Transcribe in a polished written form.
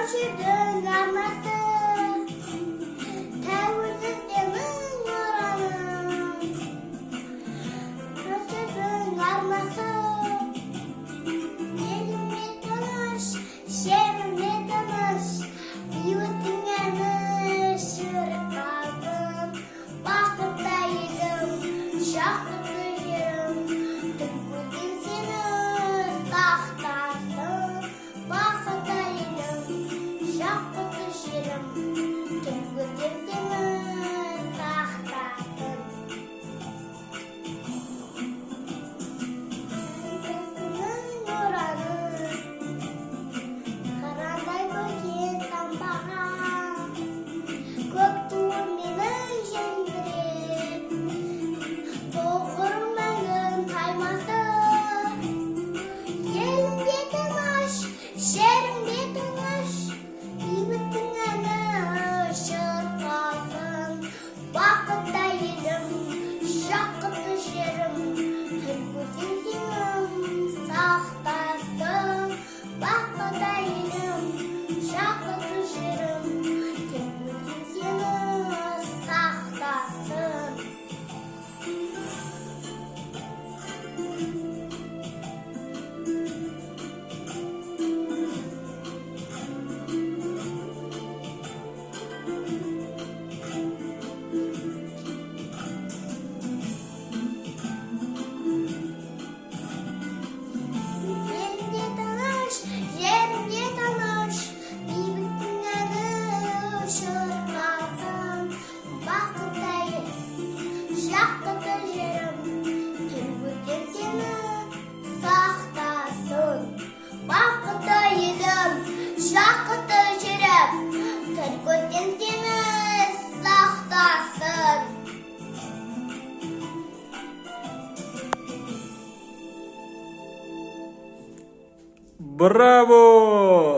Öşürdün arması, tevhidinin oranı. Öşürdün arması, elimle tanış, şehrimle tanış. Yiğitine şırık kaldım, bakıttaydım, şahkıttı yerim. Tıpkıdın seni tahtasın, bakıttaydım, şahkıttı yerim. Tıpkıdın seni tahtasın. Gözünün oranı, karanday koyun tambağa. Көк туым менің желбіреп, тоғыр мәңгім қаймасы. Елімде тыныш, жерімде тыныш, бейбіттің әні шырқасын. Бақытта елім, жақұтты жерім, тіл көзден сенім сақтасын. Бақытта елім, жақұтты жерім, тіл көзден сенім сақтасын. Елімде тыныш, жерімде тыныш, бейбіттің әні шырқасын. Бақытта елім, жақұтты жерім, тіл көзден сені сақтасын. Бақытта елім, жақұтты жерім, тіл көзден сені сақтасын. Браво!